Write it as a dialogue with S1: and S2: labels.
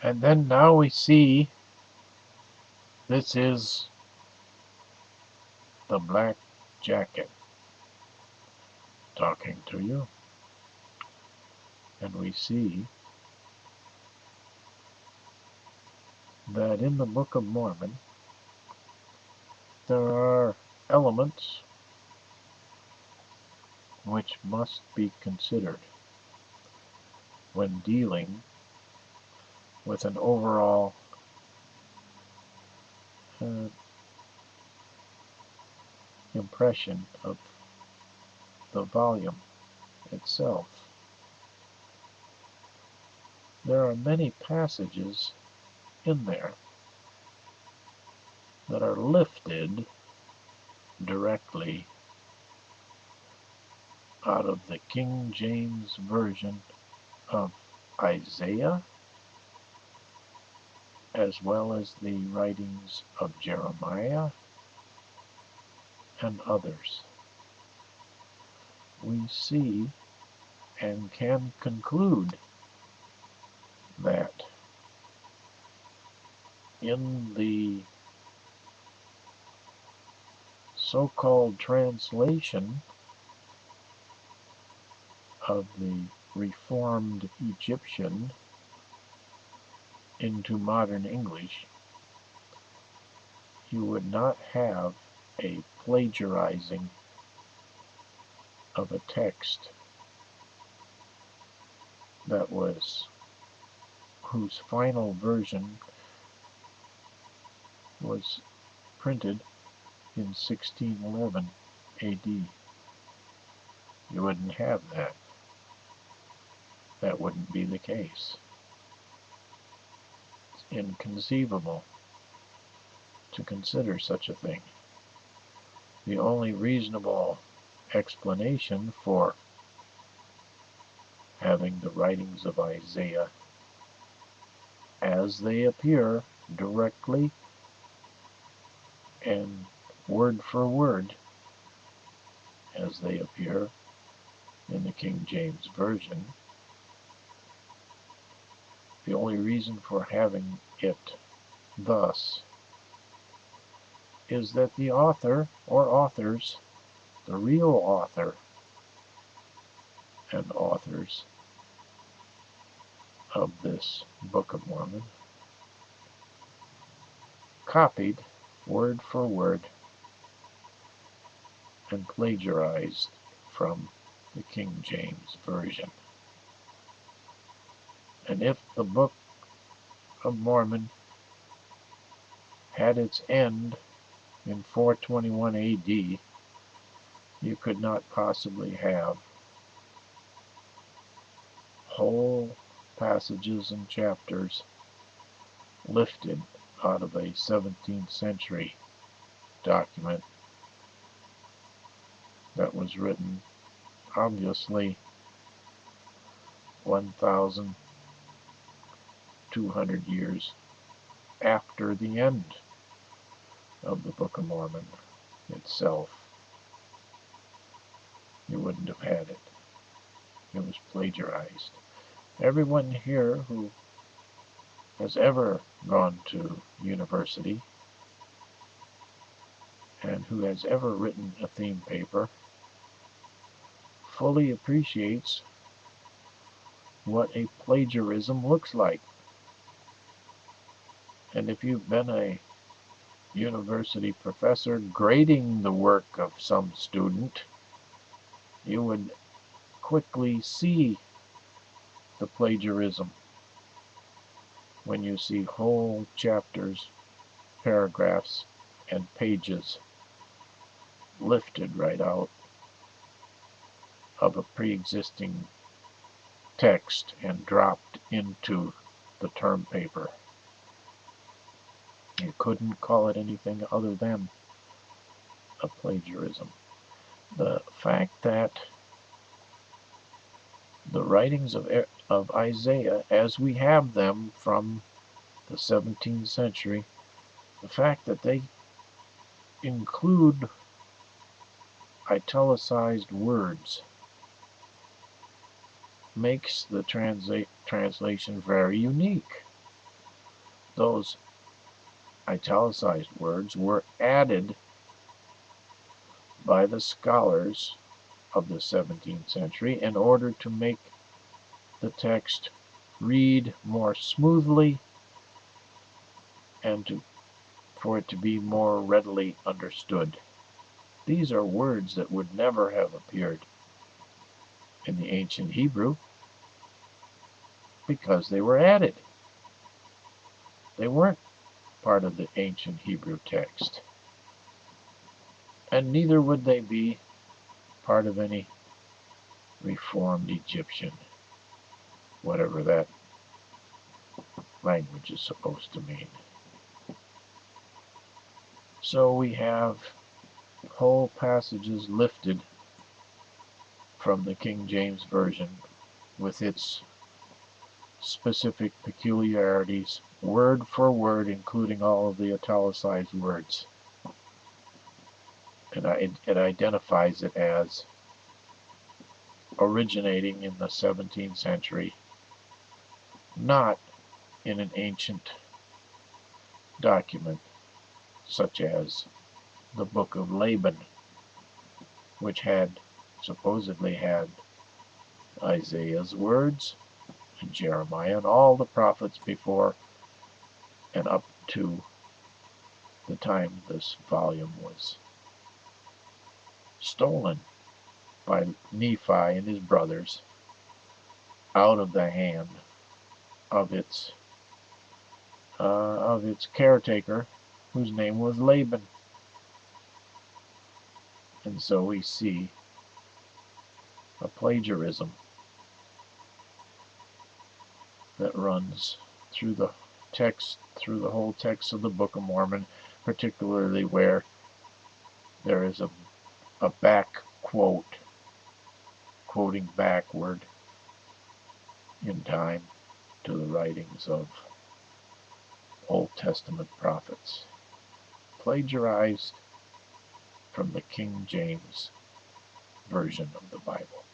S1: And then now we see this is the black jacket talking to you. And we see that in the Book of Mormon there are elements which must be considered when dealing with an overall impression of the volume itself. There are many passages in there that are lifted directly out of the King James Version of Isaiah, as well as the writings of Jeremiah and others. We see and can conclude that in the so-called translation of the Reformed Egyptian into modern English, you would not have a plagiarizing of a text that was whose final version was printed in 1611 AD. You wouldn't have that. That wouldn't be the case. It's inconceivable to consider such a thing. The only reasonable explanation for having the writings of Isaiah as they appear directly and word for word as they appear in the King James Version, the only reason for having it thus is that the author or authors, the real author and authors of this Book of Mormon, copied word for word and plagiarized from the King James Version. And if the Book of Mormon had its end in 421 AD, you could not possibly have whole passages and chapters lifted out of a 17th century document that was written obviously 1,200 years after the end of the Book of Mormon itself. You wouldn't have had it. It was plagiarized. Everyone here who has ever gone to university and who has ever written a theme paper fully appreciates what a plagiarism looks like. And if you've been a university professor grading the work of some student, you would quickly see the plagiarism when you see whole chapters, paragraphs, and pages lifted right out of a pre-existing text and dropped into the term paper. You couldn't call it anything other than a plagiarism. The fact that the writings of Isaiah, as we have them from the 17th century, the fact that they include italicized words makes the translation very unique. those italicized words were added by the scholars of the 17th century in order to make the text read more smoothly and for it to be more readily understood. These are words that would never have appeared in the ancient Hebrew because they were added. They weren't part of the ancient Hebrew text. And neither would they be part of any Reformed Egyptian, whatever that language is supposed to mean. So we have whole passages lifted from the King James Version with its specific peculiarities, word for word, including all of the italicized words. And it identifies it as originating in the 17th century, not in an ancient document such as the Book of Laban, which had supposedly had Isaiah's words and Jeremiah and all the prophets before and up to the time this volume was stolen by Nephi and his brothers out of the hand of its caretaker, whose name was Laban. And so we see a plagiarism that runs through the text, through the whole text of the Book of Mormon, particularly where there is a back quote, quoting backward in time to the writings of Old Testament prophets, plagiarized from the King James Version of the Bible.